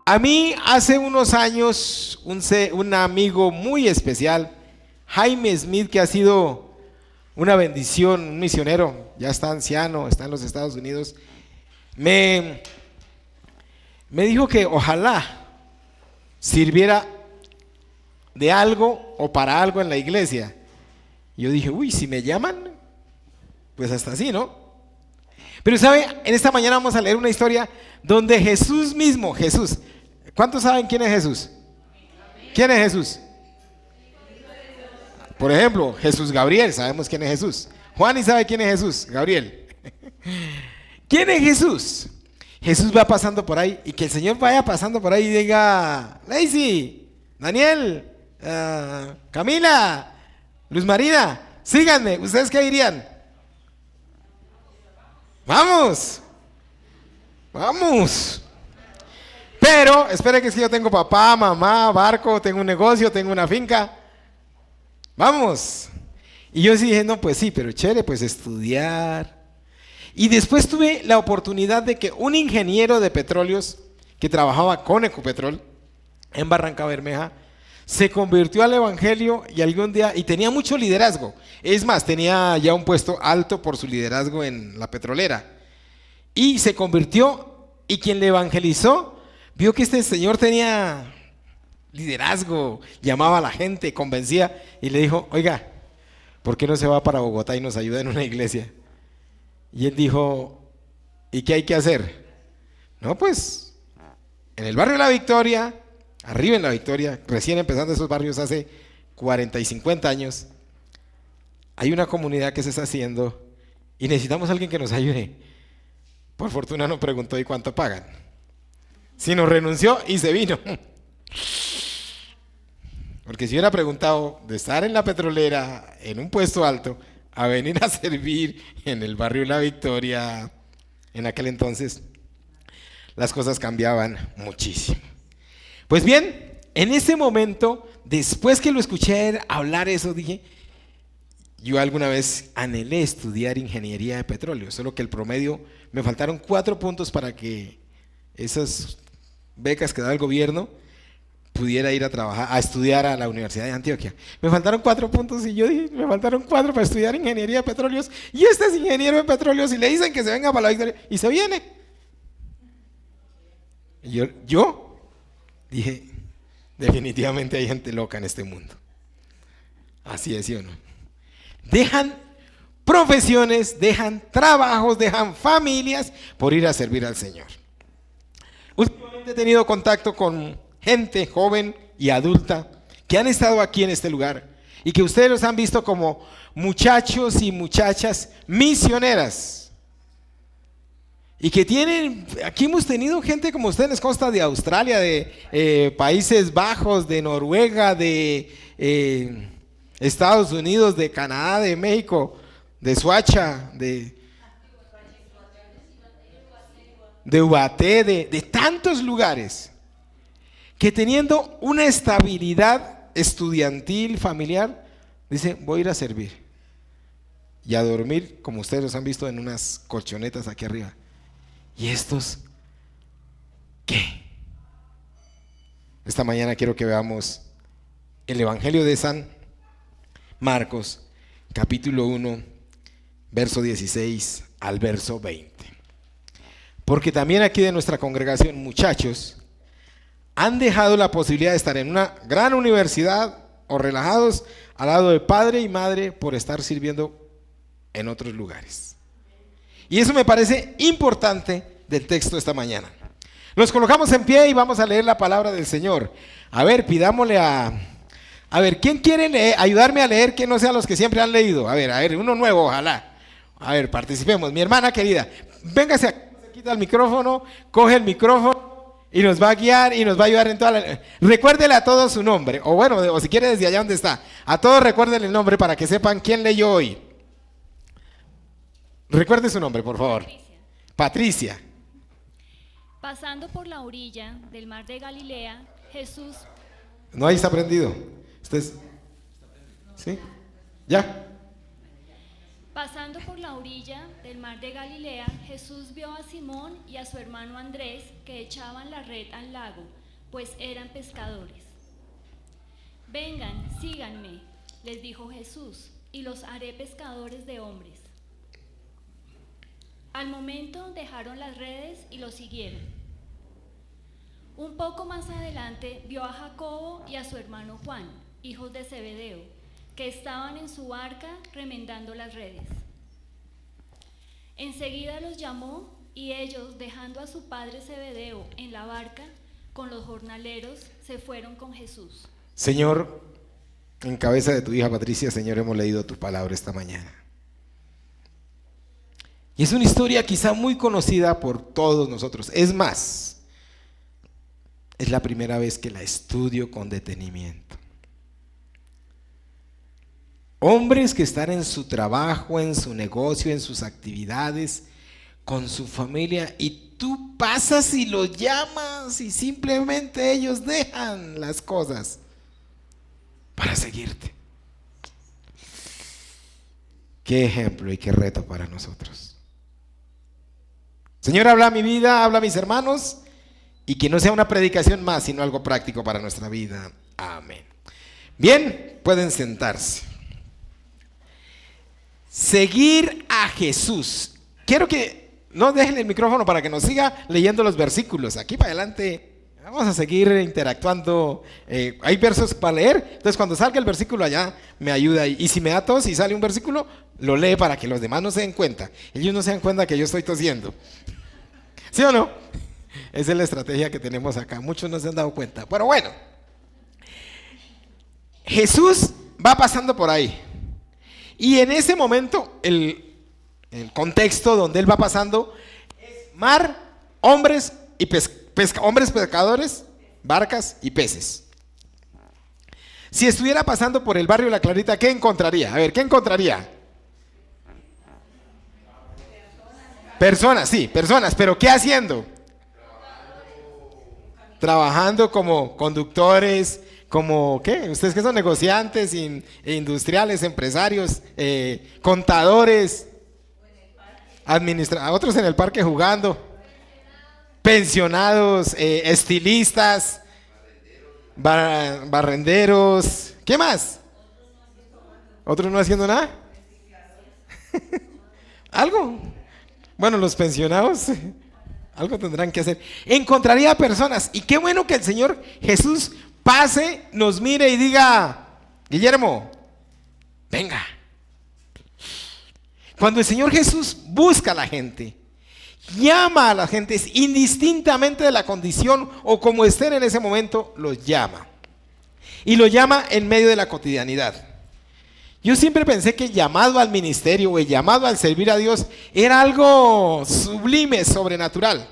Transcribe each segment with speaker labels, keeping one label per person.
Speaker 1: A mí hace unos años un amigo muy especial, Jaime Smith, que ha sido una bendición, un misionero, ya está anciano, está en los Estados Unidos, me, me dijo que ojalá sirviera de algo o para algo en la iglesia. Y yo dije, uy, si me llaman, pues hasta así, ¿no? Pero sabe, en esta mañana vamos a leer una historia donde Jesús mismo, Jesús, ¿cuántos saben quién es Jesús? ¿Quién es Jesús? Por ejemplo, Jesús Gabriel, sabemos quién es Jesús. Juan, ¿y sabe quién es Jesús? Gabriel. ¿Quién es Jesús? Jesús va pasando por ahí y que el Señor vaya pasando por ahí y diga, Lacey, Daniel, Camila, Luz Marina, síganme. ¿Ustedes qué dirían? Vamos, vamos. Pero, espere que es que yo tengo papá, mamá, barco, tengo un negocio, tengo una finca. Vamos. Y yo sí dije, no, pues sí, pero chévere, pues estudiar. Y después tuve la oportunidad de que un ingeniero de petróleos que trabajaba con Ecopetrol en Barranca Bermeja se convirtió al evangelio y algún día, y tenía mucho liderazgo. Es más, tenía ya un puesto alto por su liderazgo en la petrolera. Y se convirtió, y quien le evangelizó vio que este señor tenía liderazgo, llamaba a la gente, convencía y le dijo, oiga, ¿por qué no se va para Bogotá y nos ayuda en una iglesia? Y él dijo, ¿y qué hay que hacer? No, pues, en el barrio de La Victoria, arriba en La Victoria, recién empezando esos barrios hace 40 y 50 años, hay una comunidad que se está haciendo y necesitamos a alguien que nos ayude. Por fortuna no preguntó, ¿y cuánto pagan? Sino renunció y se vino. Porque si hubiera preguntado de estar en la petrolera, en un puesto alto, a venir a servir en el barrio La Victoria, en aquel entonces, las cosas cambiaban muchísimo. Pues bien, en ese momento, después que lo escuché hablar eso, dije, yo alguna vez anhelé estudiar ingeniería de petróleo, solo que el promedio, me faltaron 4 puntos para que esas becas que da el gobierno pudiera ir a trabajar, a estudiar a la Universidad de Antioquia. Me faltaron 4 puntos y yo dije, me faltaron 4 para estudiar ingeniería de petróleos. Y este es ingeniero de petróleos y le dicen que se venga para La Victoria y se viene. Y yo dije, definitivamente hay gente loca en este mundo. Así es, ¿sí o no? Dejan profesiones, dejan trabajos, dejan familias por ir a servir al Señor. Últimamente he tenido contacto con gente joven y adulta que han estado aquí en este lugar y que ustedes los han visto como muchachos y muchachas misioneras y que tienen, aquí hemos tenido gente como ustedes les consta de Australia, de Países Bajos, de Noruega, de Estados Unidos, de Canadá, de México, de Suacha, de Ubaté, de tantos lugares, que teniendo una estabilidad estudiantil, familiar, dice, voy a ir a servir y a dormir, como ustedes los han visto, en unas colchonetas aquí arriba. ¿Y estos qué? Esta mañana quiero que veamos el Evangelio de San Marcos, capítulo 1, verso 16 al verso 20. Porque también aquí de nuestra congregación, muchachos, han dejado la posibilidad de estar en una gran universidad o relajados al lado de padre y madre por estar sirviendo en otros lugares. Y eso me parece importante del texto de esta mañana. Nos colocamos en pie y vamos a leer la palabra del Señor. A ver, pidámosle a ver, ¿quién quiere ayudarme a leer que no sean los que siempre han leído? A ver, uno nuevo, ojalá. A ver, participemos. Mi hermana querida, véngase aquí, se quita el micrófono, coge el micrófono y nos va a guiar y nos va a ayudar en toda la... Recuérdele a todos su nombre, o bueno, o si quiere desde allá donde está, a todos recuérdele el nombre para que sepan quién leyó hoy. Recuerde su nombre, por favor. Patricia.
Speaker 2: Pasando por la orilla del mar de Galilea, Jesús...
Speaker 1: No, ahí está prendido. ¿Ustedes? ¿Sí? ¿Ya?
Speaker 2: Pasando por la orilla del mar de Galilea, Jesús vio a Simón y a su hermano Andrés que echaban la red al lago, pues eran pescadores. Vengan, síganme, les dijo Jesús, y los haré pescadores de hombres. Al momento dejaron las redes y lo siguieron. Un poco más adelante vio a Jacobo y a su hermano Juan, hijos de Zebedeo, que estaban en su barca remendando las redes. Enseguida los llamó y ellos, dejando a su padre Zebedeo en la barca con los jornaleros, se fueron con Jesús.
Speaker 1: Señor, en cabeza de tu hija Patricia, Señor, hemos leído tu palabra esta mañana. Y es una historia quizá muy conocida por todos nosotros. Es más, es la primera vez que la estudio con detenimiento. Hombres que están en su trabajo, en su negocio, en sus actividades, con su familia, y tú pasas y los llamas y simplemente ellos dejan las cosas para seguirte. Qué ejemplo y qué reto para nosotros. Señor, habla a mi vida, habla a mis hermanos, y que no sea una predicación más, sino algo práctico para nuestra vida. Amén. Bien, pueden sentarse. Seguir a Jesús. Quiero que no dejen el micrófono para que nos siga leyendo los versículos. Aquí para adelante vamos a seguir interactuando. Hay versos para leer, entonces cuando salga el versículo allá me ayuda. Y si me da tos y sale un versículo, lo lee para que los demás no se den cuenta. Ellos no se dan cuenta que yo estoy tosiendo. ¿Sí o no? Esa es la estrategia que tenemos acá. Muchos no se han dado cuenta. Pero bueno, Jesús va pasando por ahí. Y en ese momento, el contexto donde él va pasando es mar, hombres y hombres pescadores, barcas y peces. Si estuviera pasando por el barrio La Clarita, ¿qué encontraría? A ver, ¿qué encontraría? Personas, sí, personas, pero ¿qué haciendo? Trabajando como conductores, como, ¿qué? ¿Ustedes qué son? Negociantes, industriales, empresarios, contadores, otros en el parque jugando, pensionados, estilistas, barrenderos, ¿qué más? ¿Otros no haciendo nada? ¿Algo? Bueno, los pensionados algo tendrán que hacer. Encontraría personas, y qué bueno que el Señor Jesús pase, nos mire y diga: Guillermo, venga. Cuando el Señor Jesús busca a la gente, llama a la gente, indistintamente de la condición o como estén en ese momento, los llama. Y los llama en medio de la cotidianidad. Yo siempre pensé que el llamado al ministerio o el llamado al servir a Dios era algo sublime, sobrenatural.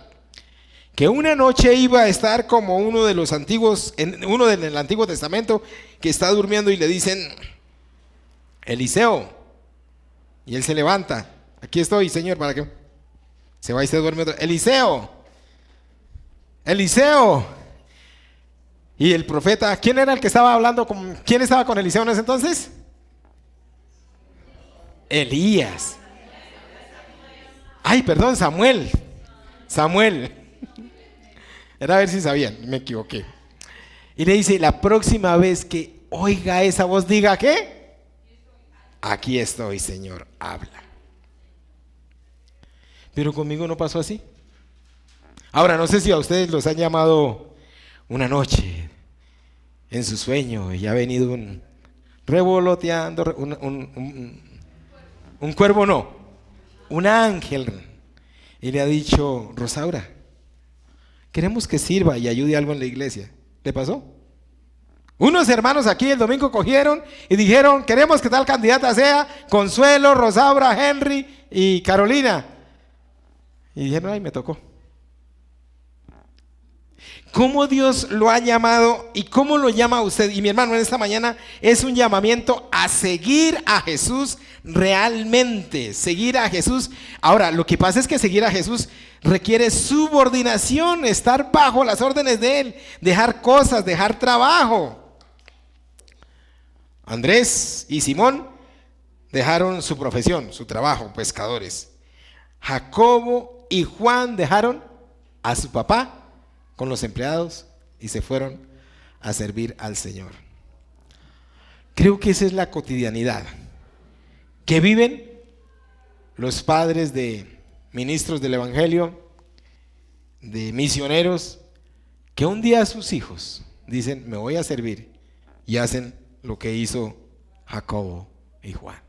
Speaker 1: Que una noche iba a estar como uno de los antiguos, uno del Antiguo Testamento, que está durmiendo y le dicen: Eliseo. Y él se levanta: aquí estoy, Señor, ¿para qué? Se va y se duerme otro. Eliseo. Eliseo. Y el profeta, ¿quién era el que estaba hablando con, quién estaba con Eliseo en ese entonces? Elías. Ay, perdón, Samuel. Era a ver si sabían, me equivoqué. Y le dice: la próxima vez que oiga esa voz, diga: ¿qué? Aquí estoy, Señor, habla. Pero conmigo no pasó así. Ahora, no sé si a ustedes los han llamado una noche en su sueño y ha venido un revoloteando, un cuervo, no, un ángel, y le ha dicho: Rosaura, queremos que sirva y ayude algo en la iglesia. ¿Le pasó? Unos hermanos aquí el domingo cogieron y dijeron: queremos que tal candidata sea Consuelo, Rosaura, Henry y Carolina. Y dijeron: ay, me tocó. ¿Cómo Dios lo ha llamado y cómo lo llama a usted? Y mi hermano, en esta mañana es un llamamiento a seguir a Jesús realmente, seguir a Jesús. Ahora, lo que pasa es que seguir a Jesús requiere subordinación, estar bajo las órdenes de Él, dejar cosas, dejar trabajo. Andrés y Simón dejaron su profesión, su trabajo, pescadores. Jacobo y Juan dejaron a su papá con los empleados y se fueron a servir al Señor. Creo que esa es la cotidianidad que viven los padres de ministros del Evangelio, de misioneros, que un día sus hijos dicen, me voy a servir, y hacen lo que hizo Jacobo y Juan,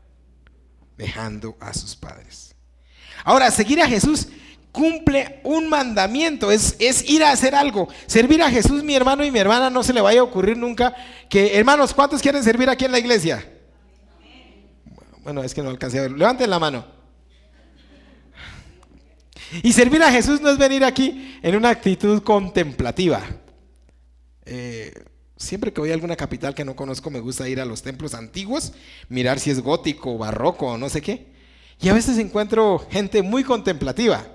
Speaker 1: dejando a sus padres. Ahora, seguir a Jesús cumple un mandamiento, es ir a hacer algo. Servir a Jesús, mi hermano y mi hermana, no se le vaya a ocurrir nunca que, hermanos, ¿cuántos quieren servir aquí en la iglesia? Bueno, es que no alcancé a ver. Levanten la mano. Y servir a Jesús no es venir aquí en una actitud contemplativa. Siempre que voy a alguna capital que no conozco, me gusta ir a los templos antiguos, mirar si es gótico, barroco o no sé qué. Y a veces encuentro gente muy contemplativa.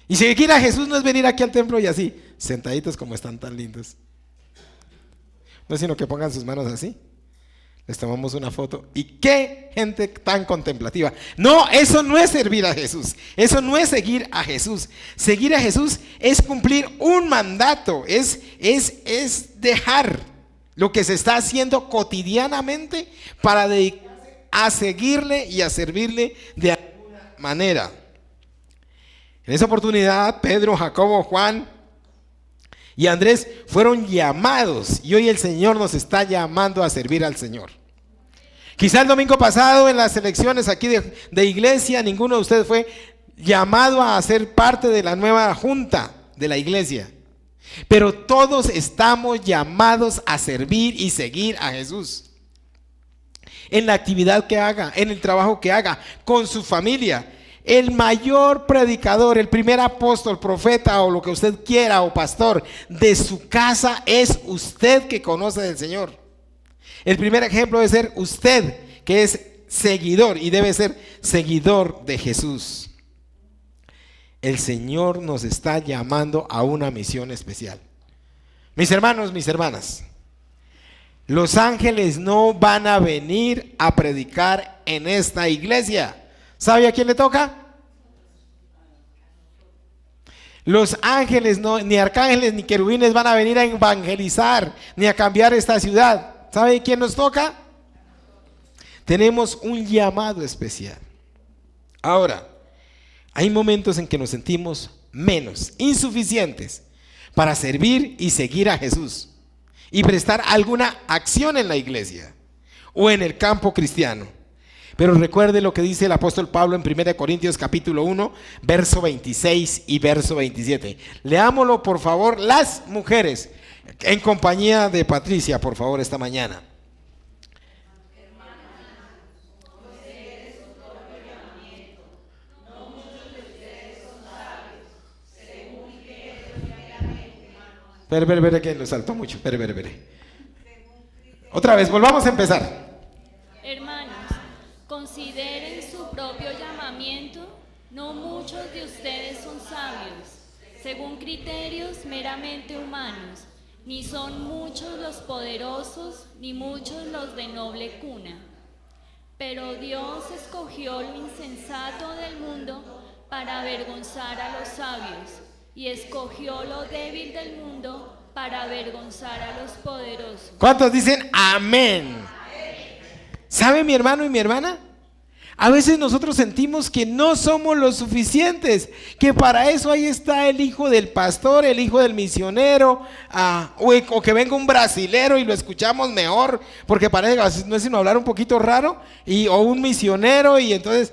Speaker 1: Y seguir a Jesús no es venir aquí al templo y así, sentaditos como están tan lindos. No es sino que pongan sus manos así. Les tomamos una foto. ¿Y qué gente tan contemplativa? No, eso no es servir a Jesús. Eso no es seguir a Jesús. Seguir a Jesús es cumplir un mandato. Es dejar lo que se está haciendo cotidianamente para dedicarse a seguirle y a servirle de alguna manera. En esa oportunidad, Pedro, Jacobo, Juan y Andrés fueron llamados, y hoy el Señor nos está llamando a servir al Señor. Quizá el domingo pasado en las elecciones aquí de iglesia, ninguno de ustedes fue llamado a ser parte de la nueva junta de la iglesia, pero todos estamos llamados a servir y seguir a Jesús. En la actividad que haga, en el trabajo que haga, con su familia. El mayor predicador, el primer apóstol, profeta o lo que usted quiera, o pastor de su casa, es usted que conoce del Señor. El primer ejemplo debe ser usted, que es seguidor y debe ser seguidor de Jesús. El Señor nos está llamando a una misión especial. Mis hermanos, mis hermanas, los ángeles no van a venir a predicar en esta iglesia. ¿Sabe a quién le toca? Los ángeles, no, ni arcángeles ni querubines van a venir a evangelizar ni a cambiar esta ciudad. ¿Sabe quién nos toca? Tenemos un llamado especial. Ahora, hay momentos en que nos sentimos menos, insuficientes para servir y seguir a Jesús y prestar alguna acción en la iglesia o en el campo cristiano. Pero recuerde lo que dice el apóstol Pablo en 1 Corintios capítulo 1, verso 26 y verso 27. Leámoslo, por favor, las mujeres, en compañía de Patricia, por favor, esta mañana. Espere, que lo saltó mucho. Espere. Otra vez, volvamos a empezar.
Speaker 2: Hermanos, consideren su propio llamamiento. No muchos de ustedes son sabios, según criterios meramente humanos. Ni son muchos los poderosos, ni muchos los de noble cuna. Pero Dios escogió lo insensato del mundo para avergonzar a los sabios, y escogió lo débil del mundo para avergonzar a los poderosos.
Speaker 1: ¿Cuántos dicen amén? ¿Sabe, mi hermano y mi hermana? A veces nosotros sentimos que no somos lo suficientes, que para eso ahí está el hijo del pastor, el hijo del misionero, o que venga un brasilero y lo escuchamos mejor, porque parece, no es sino hablar un poquito raro, o un misionero, y entonces,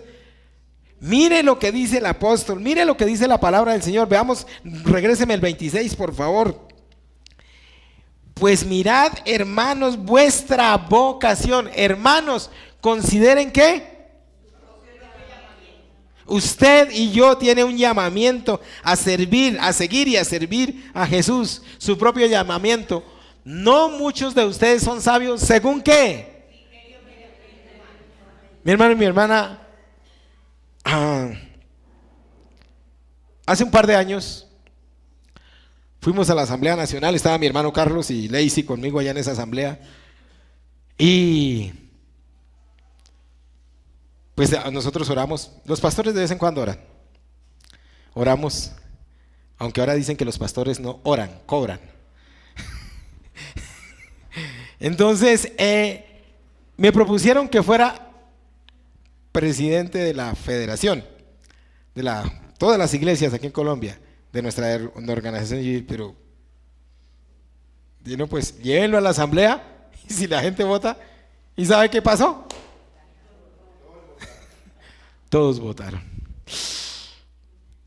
Speaker 1: mire lo que dice el apóstol, mire lo que dice la palabra del Señor. Veamos, regréseme el 26, por favor. Pues mirad, hermanos, vuestra vocación. Hermanos, consideren que usted y yo tiene un llamamiento a servir, a seguir y a servir a Jesús, su propio llamamiento. No muchos de ustedes son sabios, ¿según qué? Mi hermano y mi hermana, hace un par de años fuimos a la Asamblea Nacional, estaba mi hermano Carlos y Lacey conmigo allá en esa asamblea, y pues nosotros oramos, los pastores de vez en cuando oramos Aunque ahora dicen que los pastores no oran, cobran. Entonces, me propusieron que fuera presidente de la federación, todas las iglesias aquí en Colombia, de nuestra organización civil, pero no, pues llévenlo a la asamblea y si la gente vota, ¿y sabe qué pasó? Todos votaron.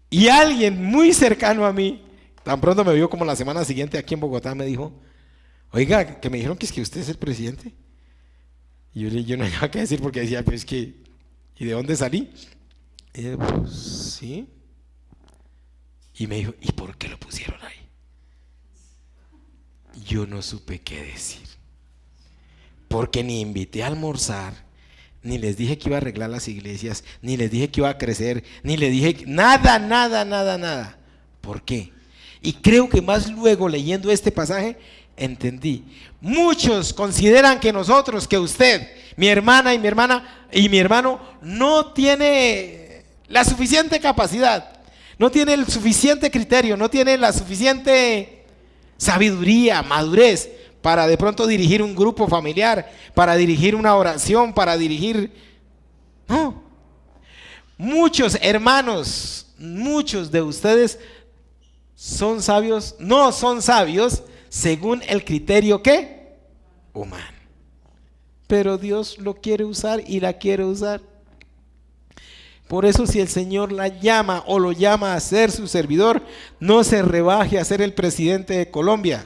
Speaker 1: Y alguien muy cercano a mí, tan pronto me vio como la semana siguiente aquí en Bogotá, me dijo: oiga, que me dijeron que es que usted es el presidente. Y yo no había que decir porque decía, pues que, ¿y de dónde salí? Y yo, pues, sí. Y me dijo: ¿y por qué lo pusieron ahí? Yo no supe qué decir, porque ni invité a almorzar, ni les dije que iba a arreglar las iglesias, ni les dije que iba a crecer, ni les dije nada. ¿Por qué? Y creo que más luego, leyendo este pasaje, entendí. Muchos consideran que nosotros, que usted, mi hermana y mi hermano, no tiene la suficiente capacidad, no tiene el suficiente criterio, no tiene la suficiente sabiduría, madurez para de pronto dirigir un grupo familiar, para dirigir una oración, para dirigir... No. Muchos hermanos, muchos de ustedes son sabios, no son sabios según el criterio ¿qué? Humano. Pero Dios lo quiere usar y la quiere usar. Por eso, si el Señor la llama o lo llama a ser su servidor, no se rebaje a ser el presidente de Colombia.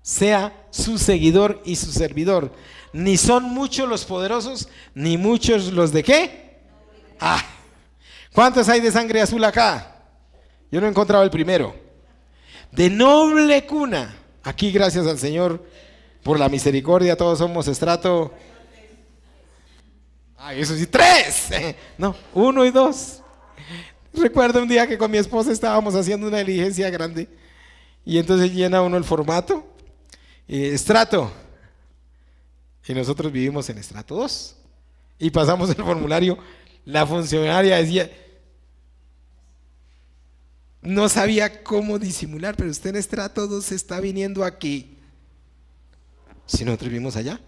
Speaker 1: Sea su seguidor y su servidor. Ni son muchos los poderosos, ni muchos los de ¿qué? ¿Cuántos hay de sangre azul acá? Yo no he encontrado el primero. De noble cuna. Aquí, gracias al Señor por la misericordia, todos somos estrato... eso sí, 3. No, 1 y 2. Recuerdo un día que con mi esposa estábamos haciendo una diligencia grande y entonces llena uno el formato, estrato, y nosotros vivimos en estrato 2 y pasamos el formulario. La funcionaria decía, no sabía cómo disimular, pero usted en estrato 2 está viniendo aquí. Si nosotros vivimos allá,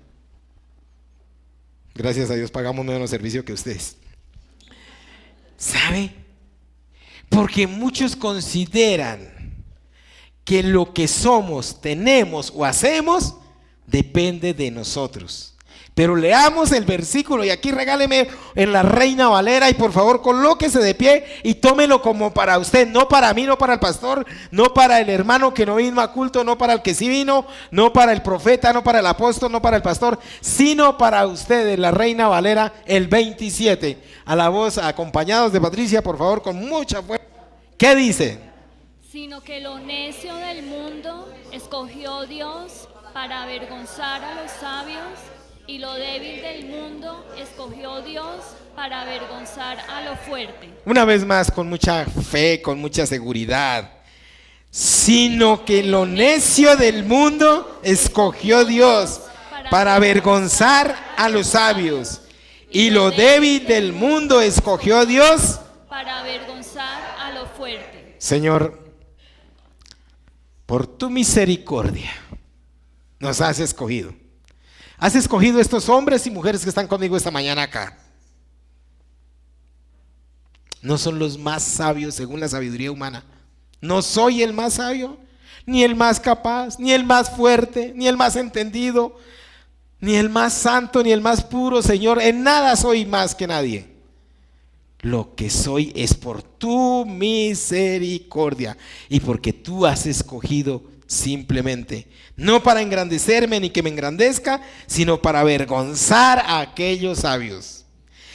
Speaker 1: gracias a Dios pagamos menos servicio que ustedes. ¿Sabe? Porque muchos consideran que lo que somos, tenemos o hacemos depende de nosotros. Pero leamos el versículo y aquí regáleme en la Reina Valera y por favor colóquese de pie y tómelo como para usted, no para mí, no para el pastor, no para el hermano que no vino a culto, no para el que sí vino, no para el profeta, no para el apóstol, no para el pastor, sino para ustedes, la Reina Valera, el 27. A la voz, acompañados de Patricia, por favor, con mucha fuerza. ¿Qué dice?
Speaker 2: Sino que lo necio del mundo escogió Dios para avergonzar a los sabios, y lo débil del mundo escogió Dios para avergonzar a lo fuerte.
Speaker 1: Una vez más, con mucha fe, con mucha seguridad. Sino que lo necio del mundo escogió Dios para avergonzar a los sabios. Y lo débil del mundo escogió Dios
Speaker 2: para avergonzar a lo fuerte.
Speaker 1: Señor, por tu misericordia nos has escogido. Has escogido estos hombres y mujeres que están conmigo esta mañana acá. No son los más sabios según la sabiduría humana. No soy el más sabio, ni el más capaz, ni el más fuerte, ni el más entendido, ni el más santo, ni el más puro, Señor. En nada soy más que nadie. Lo que soy es por tu misericordia y porque tú has escogido simplemente, no para engrandecerme ni que me engrandezca, sino para avergonzar a aquellos sabios,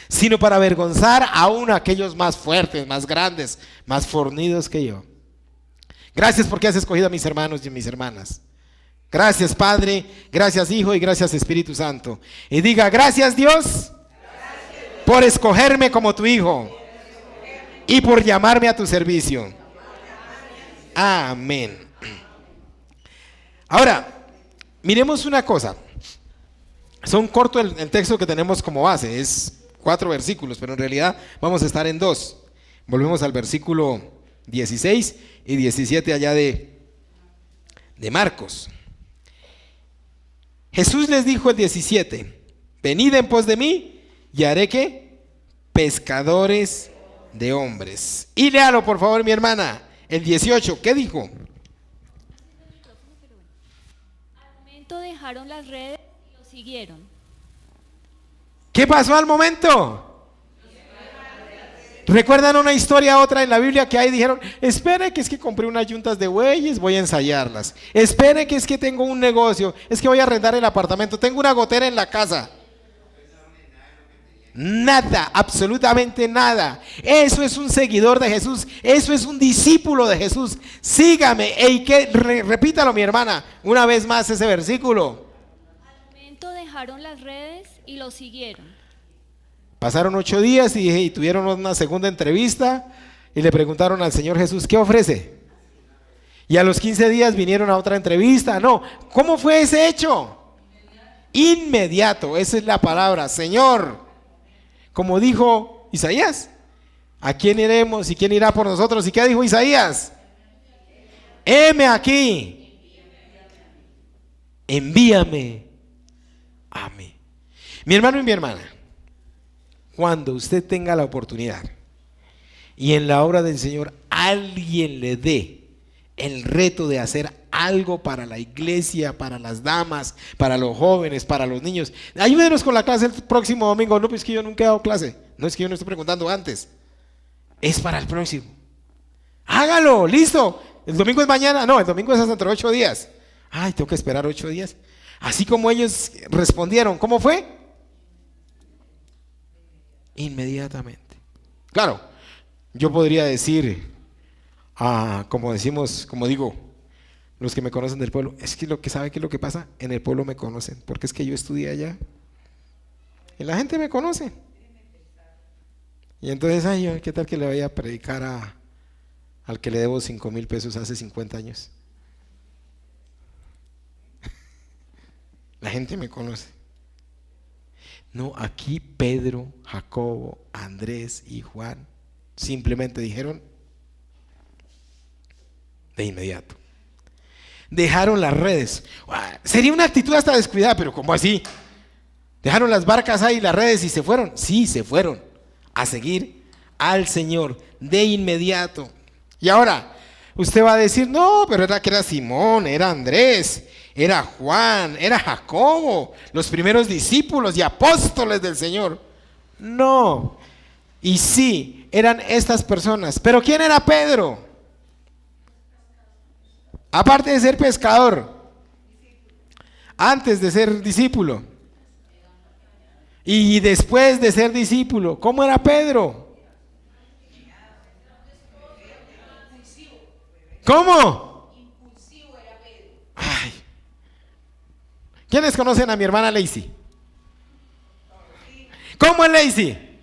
Speaker 1: sino para avergonzar aún a aquellos más fuertes, más grandes, más fornidos que yo. Gracias porque has escogido a mis hermanos y a mis hermanas. Gracias Padre, gracias Hijo y gracias Espíritu Santo. Y diga: gracias Dios por escogerme como tu hijo y por llamarme a tu servicio. Amén. Ahora, miremos una cosa. Son corto el texto que tenemos como base, es 4 versículos, pero en realidad vamos a estar en 2. Volvemos al versículo 16 y 17 allá de Marcos. Jesús les dijo el 17, venid en pos de mí y haré que pescadores de hombres. Y léalo por favor, mi hermana, el 18, ¿qué dijo?
Speaker 2: Al momento dejaron las redes y lo siguieron.
Speaker 1: ¿Qué pasó al momento? ¿Recuerdan una historia, otra en la Biblia que ahí dijeron, espere que es que compré unas yuntas de bueyes, voy a ensayarlas. Espere que es que tengo un negocio, es que voy a arrendar el apartamento, tengo una gotera en la casa. Nada, absolutamente nada. Eso es un seguidor de Jesús, eso es un discípulo de Jesús. Sígame, repítalo mi hermana, una vez más ese versículo.
Speaker 2: Al momento dejaron las redes y lo siguieron.
Speaker 1: Pasaron 8 días y tuvieron una segunda entrevista y le preguntaron al Señor Jesús, ¿qué ofrece? Y a los 15 días vinieron a otra entrevista. No, ¿cómo fue ese hecho? Inmediato, esa es la palabra, Señor. Como dijo Isaías, ¿a quién iremos y quién irá por nosotros? ¿Y qué dijo Isaías? Heme aquí, envíame a mí. Mi hermano y mi hermana, cuando usted tenga la oportunidad y en la obra del Señor alguien le dé el reto de hacer algo para la iglesia, para las damas, para los jóvenes, para los niños, ayúdenos con la clase el próximo domingo. No, pues que yo nunca he dado clase, no es que yo no estoy preguntando antes, es para el próximo. Hágalo, listo. El domingo es mañana, no, el domingo es hasta dentro de 8 días. Ay, tengo que esperar 8 días. Así como ellos respondieron, ¿cómo fue? Inmediatamente. Claro, yo podría decir, como decimos, como digo, los que me conocen del pueblo, es que lo que sabe que lo que pasa, en el pueblo me conocen, porque es que yo estudié allá y la gente me conoce. Y entonces, ay, ¿qué tal que le vaya a predicar al que le debo 5,000 pesos hace 50 años? La gente me conoce. No, aquí Pedro, Jacobo, Andrés y Juan simplemente dijeron de inmediato. Dejaron las redes. Sería una actitud hasta descuidada, pero ¿cómo así? Dejaron las barcas ahí, las redes y se fueron. Sí, se fueron a seguir al Señor de inmediato. Y ahora, usted va a decir, no, pero era que era Simón, era Andrés, era Juan, era Jacobo, los primeros discípulos y apóstoles del Señor. No, y sí, eran estas personas. Pero ¿quién era Pedro? Aparte de ser pescador, antes de ser discípulo y después de ser discípulo, ¿cómo era Pedro? ¿Cómo? Ay. ¿Quiénes conocen a mi hermana Lacey? ¿Cómo es Lacey?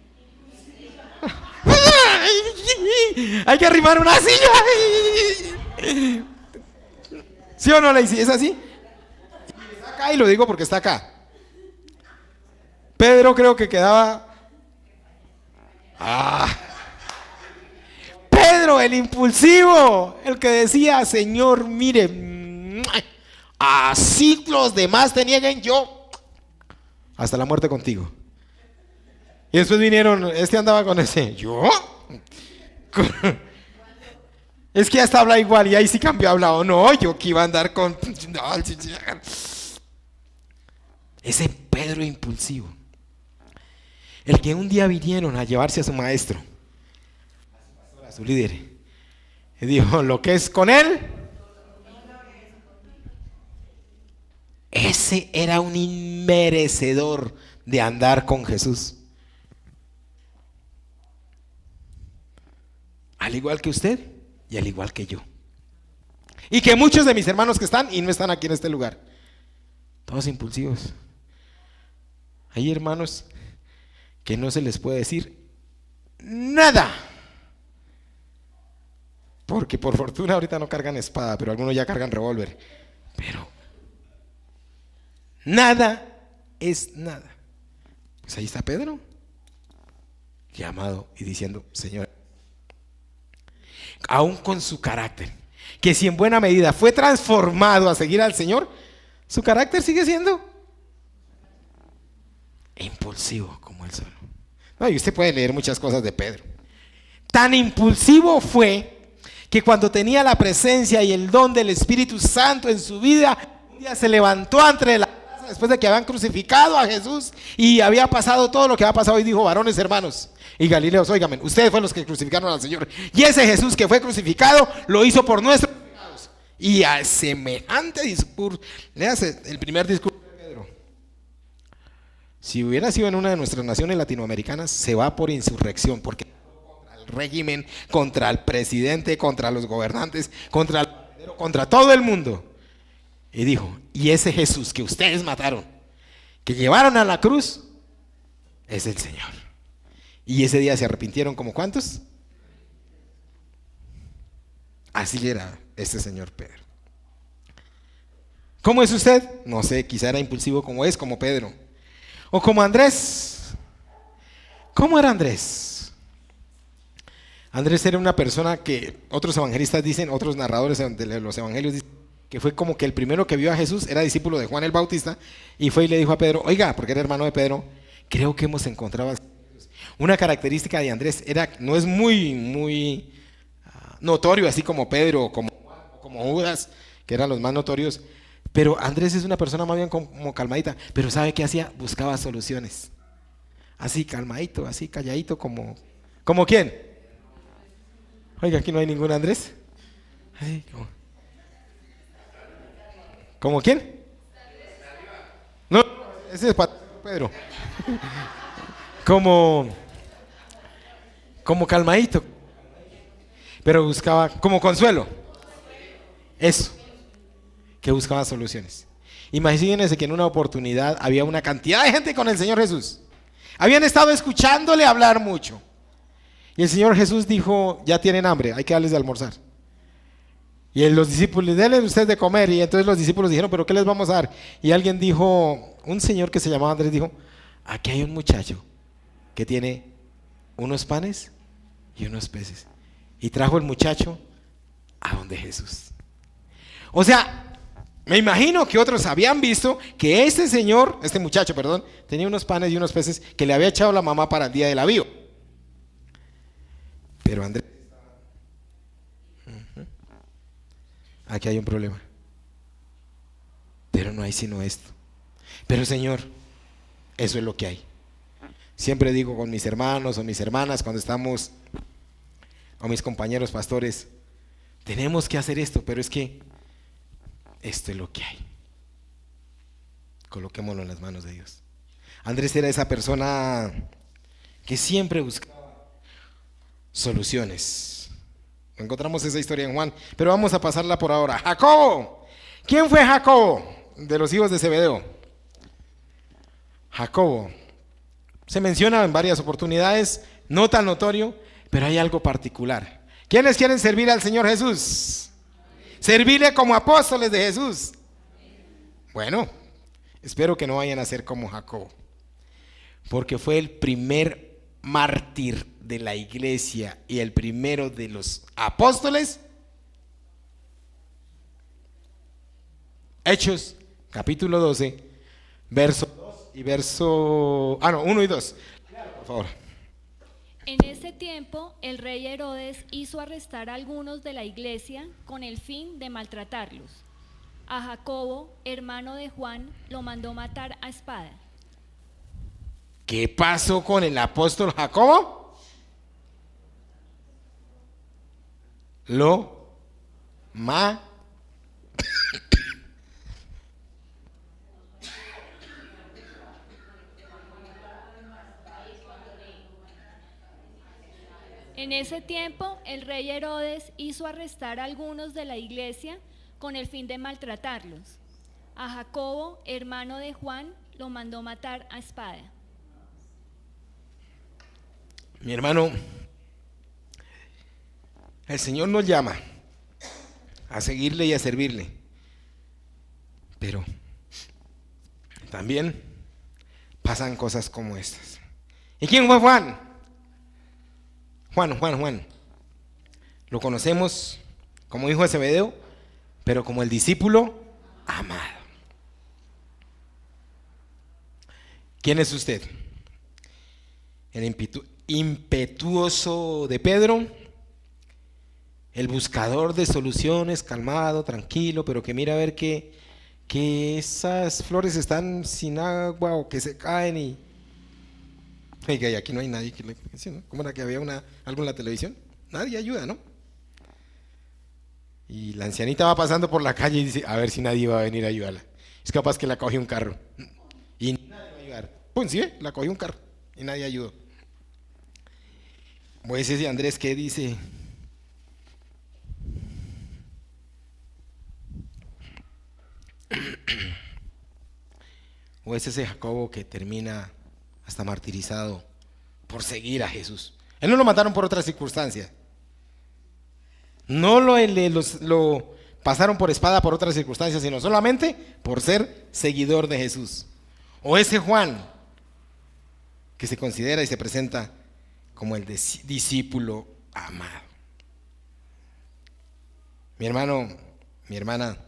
Speaker 1: Hay que arrimar una silla. ¿Sí o no, Lacey? ¿Es así? Está acá y lo digo porque está acá. Pedro creo que quedaba... Pedro, el impulsivo, el que decía, Señor, mire, así los demás te nieguen, yo hasta la muerte contigo. Y después vinieron, este andaba con ese, ¿yo? Es que hasta habla igual y ahí sí cambió hablado. No, yo que iba a andar con... Ese Pedro impulsivo. El que un día vinieron a llevarse a su maestro, a su líder, y dijo, lo que es con él, ese era un inmerecedor de andar con Jesús. Al igual que usted y al igual que yo. Y que muchos de mis hermanos que están y no están aquí en este lugar. Todos impulsivos. Hay hermanos que no se les puede decir nada. Porque por fortuna ahorita no cargan espada, pero algunos ya cargan revólver. Pero nada es nada. Pues ahí está Pedro, llamado y diciendo, Señor. aún con su carácter, que si en buena medida fue transformado a seguir al Señor, su carácter sigue siendo impulsivo como él solo. No, y usted puede leer muchas cosas de Pedro. Tan impulsivo fue que cuando tenía la presencia y el don del Espíritu Santo en su vida, un día se levantó entre la casa después de que habían crucificado a Jesús y había pasado todo lo que había pasado y dijo: varones hermanos y Galileos, óigame, ustedes fueron los que crucificaron al Señor, y ese Jesús que fue crucificado lo hizo por nuestros pecados. Y a semejante discurso, léase el primer discurso de Pedro. Si hubiera sido en una de nuestras naciones latinoamericanas, se va por insurrección, porque contra el régimen, contra el presidente, contra los gobernantes, contra todo el mundo. Y dijo: y ese Jesús que ustedes mataron, que llevaron a la cruz, es el Señor. Y ese día se arrepintieron, ¿como cuántos? Así era este señor Pedro. ¿Cómo es usted? No sé, quizá era impulsivo como Pedro. O como Andrés. ¿Cómo era Andrés? Andrés era una persona que otros evangelistas dicen, otros narradores de los evangelios dicen, que fue como que el primero que vio a Jesús era discípulo de Juan el Bautista, y fue y le dijo a Pedro: oiga, porque era hermano de Pedro, creo que hemos encontrado a Jesús. Una característica de Andrés no es muy notorio, así como Pedro, como Judas, que eran los más notorios, pero Andrés es una persona más bien como calmadita. Pero ¿sabe qué hacía? Buscaba soluciones, así calmadito, así calladito, ¿como quién? Oiga, aquí no hay ningún Andrés. Así, ¿como quién? No, ese es Pedro. como calmadito, pero buscaba como consuelo. Eso, que buscaba soluciones. Imagínense que en una oportunidad había una cantidad de gente con el Señor Jesús. Habían estado escuchándole hablar mucho. Y el Señor Jesús dijo: ya tienen hambre, hay que darles de almorzar. Y los discípulos: denle ustedes de comer. Y entonces los discípulos dijeron: ¿pero qué les vamos a dar? Y alguien dijo, un señor que se llamaba Andrés dijo: aquí hay un muchacho que tiene unos panes y unos peces. Y trajo el muchacho a donde Jesús. O sea, me imagino que otros habían visto que este muchacho, tenía unos panes y unos peces que le había echado la mamá para el día del avío. Pero Andrés, aquí hay un problema. Pero no hay sino esto. Pero Señor, eso es lo que hay. Siempre digo con mis hermanos o mis hermanas cuando estamos, o mis compañeros pastores, tenemos que hacer esto, pero es que esto es lo que hay. Coloquémoslo en las manos de Dios. Andrés era esa persona que siempre buscaba soluciones. Encontramos esa historia en Juan, pero vamos a pasarla por ahora. Jacobo. ¿Quién fue Jacobo de los hijos de Zebedeo? Jacobo se menciona en varias oportunidades, no tan notorio, pero hay algo particular. ¿Quiénes quieren servir al Señor Jesús? Servirle como apóstoles de Jesús. Bueno, espero que no vayan a ser como Jacobo, porque fue el primer mártir de la iglesia y el primero de los apóstoles. Hechos, capítulo 12, verso 2 y verso 1 y 2. Por favor.
Speaker 2: En ese tiempo, el rey Herodes hizo arrestar a algunos de la iglesia con el fin de maltratarlos. A Jacobo, hermano de Juan, lo mandó matar a espada.
Speaker 1: ¿Qué pasó con el apóstol Jacobo? Lo mató.
Speaker 2: En ese tiempo, el rey Herodes hizo arrestar a algunos de la iglesia con el fin de maltratarlos. A Jacobo, hermano de Juan, lo mandó matar a espada.
Speaker 1: Mi hermano, el Señor nos llama a seguirle y a servirle, pero también pasan cosas como estas. ¿Y quién fue Juan? Juan. Lo conocemos como hijo de Zebedeo, pero como el discípulo amado. ¿Quién es usted? ¿El impetuoso de Pedro? ¿El buscador de soluciones, calmado, tranquilo, pero que mira a ver que esas flores están sin agua o que se caen y... Oiga, y aquí no hay nadie que le... ¿no? ¿Cómo era que había algo en la televisión? Nadie ayuda, ¿no? Y la ancianita va pasando por la calle y dice, a ver si nadie va a venir a ayudarla. Es capaz que la cogió un carro. Y nadie va a ayudar. Pues sí, la cogió un carro y nadie ayudó. Moisés y Andrés, ¿qué dice? ¿O es ese Jacobo que termina hasta martirizado por seguir a Jesús? Él no lo mataron por otras circunstancias. No lo pasaron por espada por otras circunstancias, sino solamente por ser seguidor de Jesús. O ese Juan, que se considera y se presenta como el discípulo amado. Mi hermano, mi hermana,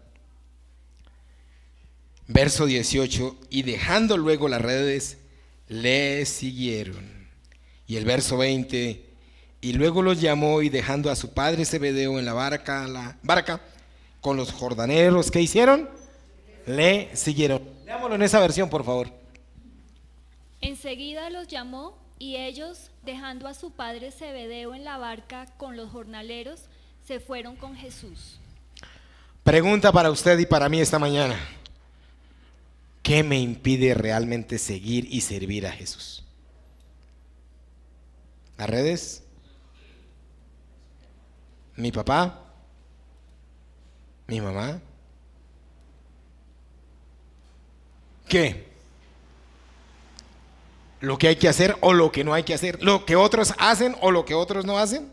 Speaker 1: verso 18, y dejando luego las redes, le siguieron. Y el verso 20, y luego los llamó y dejando a su padre Zebedeo en la barca con los jordaneros, ¿qué hicieron? Le siguieron. Leámoslo en esa versión, por favor.
Speaker 2: Enseguida los llamó y ellos, dejando a su padre Zebedeo en la barca con los jornaleros, se fueron con Jesús.
Speaker 1: Pregunta para usted y para mí esta mañana. ¿Qué me impide realmente seguir y servir a Jesús? ¿Las redes? ¿Mi papá? ¿Mi mamá? ¿Qué? ¿Lo que hay que hacer o lo que no hay que hacer? ¿Lo que otros hacen o lo que otros no hacen?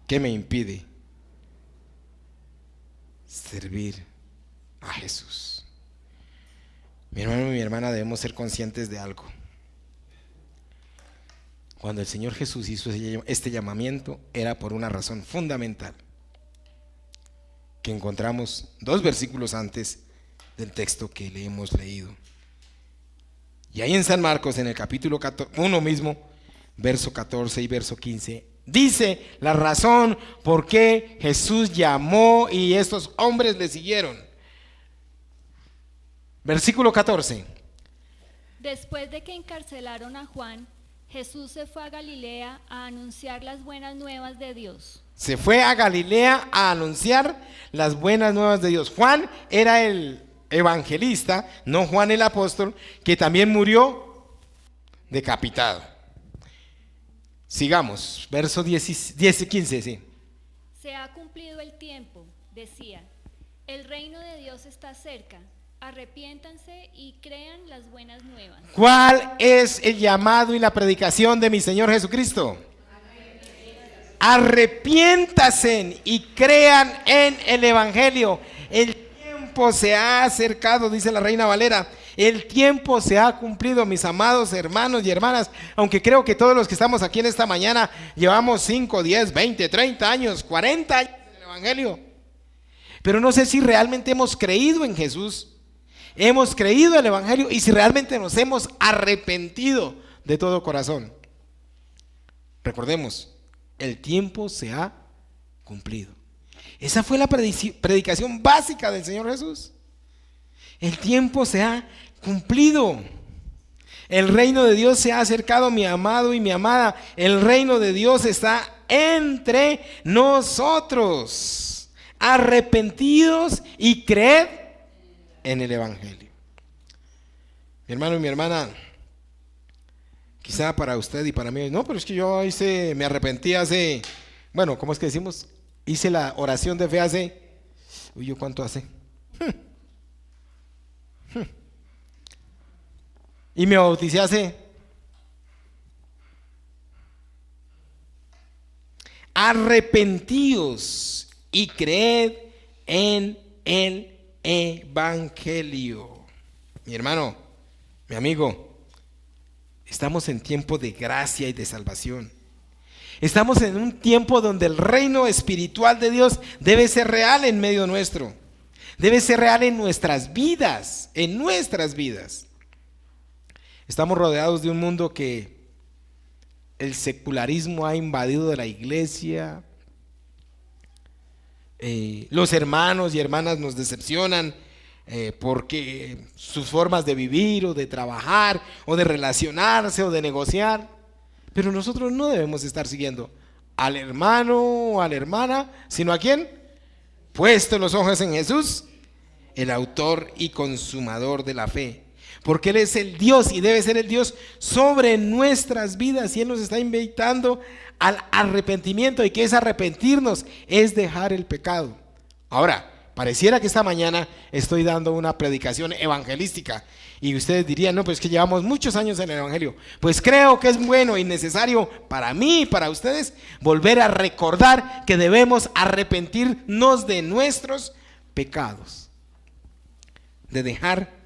Speaker 1: ¿Qué me impide servir a Jesús? Mi hermano y mi hermana, debemos ser conscientes de algo. Cuando el Señor Jesús hizo este llamamiento, era por una razón fundamental, que encontramos 2 versículos antes del texto que le hemos leído. Y ahí en San Marcos, en el capítulo 1 mismo, verso 14 y verso 15, dice la razón por qué Jesús llamó y estos hombres le siguieron. Versículo 14.
Speaker 2: Después de que encarcelaron a Juan, Jesús se fue a Galilea a anunciar las buenas nuevas de Dios.
Speaker 1: Se fue a Galilea a anunciar las buenas nuevas de Dios. Juan era el evangelista, no Juan el apóstol, que también murió decapitado. Sigamos, verso 10 y 15, sí.
Speaker 2: Se ha cumplido el tiempo, decía. El reino de Dios está cerca. Arrepiéntanse y crean las buenas nuevas.
Speaker 1: ¿Cuál es el llamado y la predicación de mi Señor Jesucristo? Arrepiéntanse y crean en el Evangelio. El tiempo se ha acercado, dice la Reina Valera. El tiempo se ha cumplido, mis amados hermanos y hermanas. Aunque creo que todos los que estamos aquí en esta mañana llevamos 5, 10, 20, 30 años, 40 años en el Evangelio. Pero no sé si realmente hemos creído en Jesús. Hemos creído en el Evangelio y si realmente nos hemos arrepentido de todo corazón. Recordemos, el tiempo se ha cumplido. Esa fue la predicación básica del Señor Jesús. El tiempo se ha cumplido. El reino de Dios se ha acercado, mi amado y mi amada. El reino de Dios está entre nosotros. Arrepentidos y creed en el Evangelio. Mi hermano y mi hermana, quizá para usted y para mí, no, pero es que yo me arrepentí hace, bueno, ¿cómo es que decimos? Hice la oración de fe hace, ¿yo cuánto hace? Y me bauticé hace. Arrepentíos y creed en el Evangelio. Mi hermano, mi amigo, estamos en tiempo de gracia y de salvación. Estamos en un tiempo donde el reino espiritual de Dios debe ser real en medio nuestro. Debe ser real en nuestras vidas, en nuestras vidas. Estamos rodeados de un mundo que el secularismo ha invadido de la iglesia. Los hermanos y hermanas nos decepcionan porque sus formas de vivir o de trabajar o de relacionarse o de negociar. Pero nosotros no debemos estar siguiendo al hermano o a la hermana, sino ¿a quién? Puesto los ojos en Jesús, el autor y consumador de la fe. Porque Él es el Dios y debe ser el Dios sobre nuestras vidas. Y Él nos está invitando al arrepentimiento. ¿Y qué es arrepentirnos? Es dejar el pecado. Ahora, pareciera que esta mañana estoy dando una predicación evangelística. Y ustedes dirían, no, pues que llevamos muchos años en el evangelio. Pues creo que es bueno y necesario para mí y para ustedes volver a recordar que debemos arrepentirnos de nuestros pecados. De dejar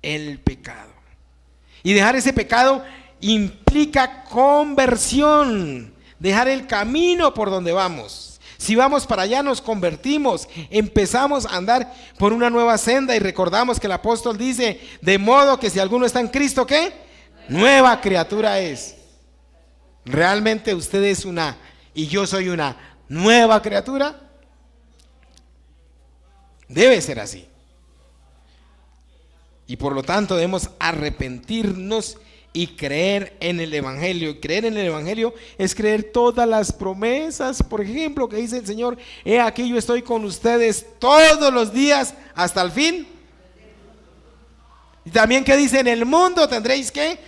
Speaker 1: el pecado. Y dejar ese pecado implica conversión. Dejar el camino por donde vamos. Si vamos para allá nos convertimos, empezamos a andar por una nueva senda y recordamos que el apóstol dice, de modo que si alguno está en Cristo, ¿qué? Nueva criatura es. ¿Realmente usted es una y yo soy una nueva criatura? Debe ser así. Y por lo tanto debemos arrepentirnos y creer en el evangelio. Y creer en el evangelio es creer todas las promesas, por ejemplo, que dice el Señor, he aquí yo estoy con ustedes todos los días hasta el fin. Y también que dice, en el mundo tendréis que,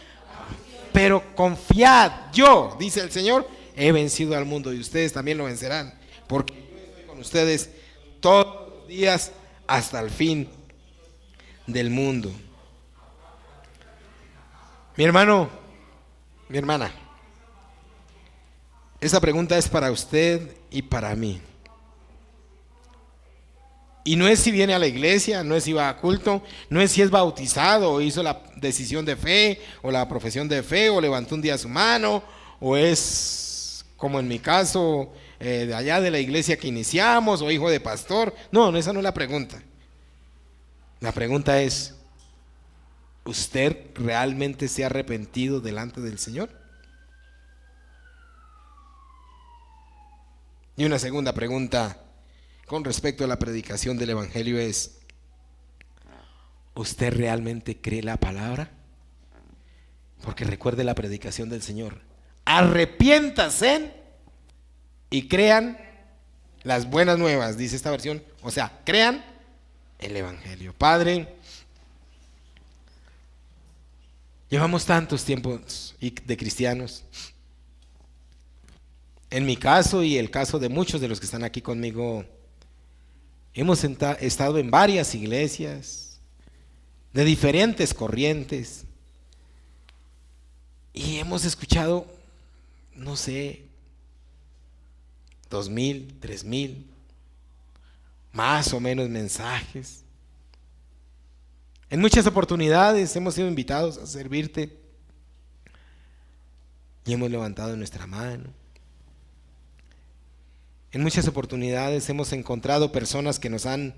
Speaker 1: pero confiad, yo, dice el Señor, he vencido al mundo y ustedes también lo vencerán, porque yo estoy con ustedes todos los días hasta el fin del mundo. Mi hermano, mi hermana, esa pregunta es para usted y para mí. Y no es si viene a la iglesia, no es si va a culto, no es si es bautizado o hizo la decisión de fe o la profesión de fe o levantó un día su mano, o es como en mi caso de allá de la iglesia que iniciamos, o hijo de pastor. No, esa no es la pregunta. La pregunta es, ¿usted realmente se ha arrepentido delante del Señor? Y una segunda pregunta con respecto a la predicación del evangelio es, ¿usted realmente cree la palabra? Porque recuerde la predicación del Señor, arrepiéntanse y crean las buenas nuevas, dice esta versión, o sea, crean el evangelio. Padre, llevamos tantos tiempos de cristianos. En mi caso y el caso de muchos de los que están aquí conmigo, hemos estado en varias iglesias de diferentes corrientes y hemos escuchado, no sé, 2,000, 3,000, más o menos mensajes. En muchas oportunidades hemos sido invitados a servirte y hemos levantado nuestra mano. En muchas oportunidades hemos encontrado personas que nos han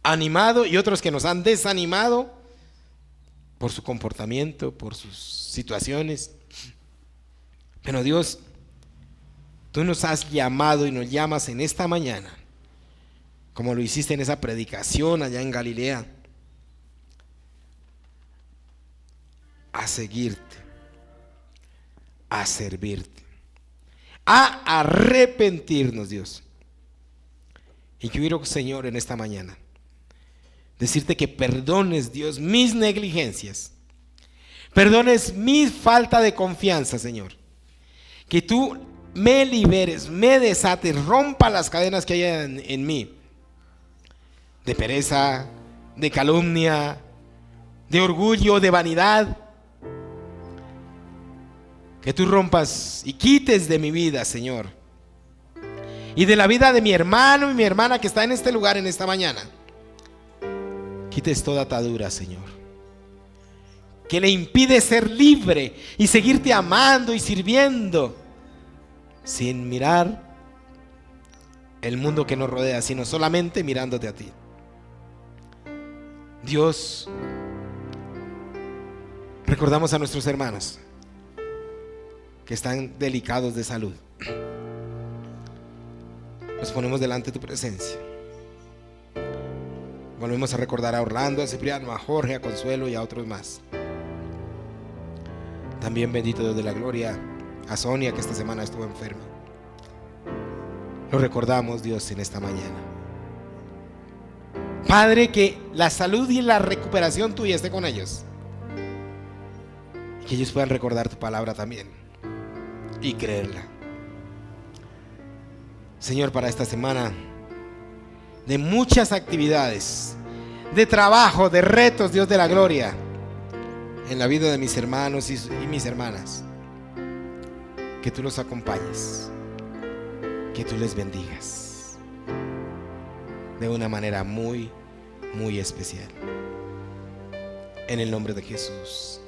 Speaker 1: animado y otros que nos han desanimado por su comportamiento, por sus situaciones. Pero Dios, tú nos has llamado y nos llamas en esta mañana, como lo hiciste en esa predicación allá en Galilea, a seguirte, a servirte, a arrepentirnos, Dios. Y yo quiero, Señor, en esta mañana decirte que perdones, Dios, mis negligencias, perdones mi falta de confianza, Señor, que tú me liberes, me desates, rompa las cadenas que hay en mí, de pereza, de calumnia, de orgullo, de vanidad. Que tú rompas y quites de mi vida, Señor, y de la vida de mi hermano y mi hermana que está en este lugar en esta mañana. Quites toda atadura, Señor, que le impide ser libre y seguirte amando y sirviendo sin mirar el mundo que nos rodea, sino solamente mirándote a ti. Dios, recordamos a nuestros hermanos que están delicados de salud. Los ponemos delante de tu presencia. Volvemos a recordar a Orlando, a Cipriano, a Jorge, a Consuelo y a otros más. También, bendito Dios de la gloria, a Sonia, que esta semana estuvo enferma. Lo recordamos, Dios, en esta mañana. Padre, que la salud y la recuperación tuya esté con ellos. Y que ellos puedan recordar tu palabra también y creerla. Señor, para esta semana de muchas actividades, de trabajo, de retos, Dios de la gloria, en la vida de mis hermanos y mis hermanas, que tú los acompañes, que tú les bendigas de una manera muy, muy especial. En el nombre de Jesús.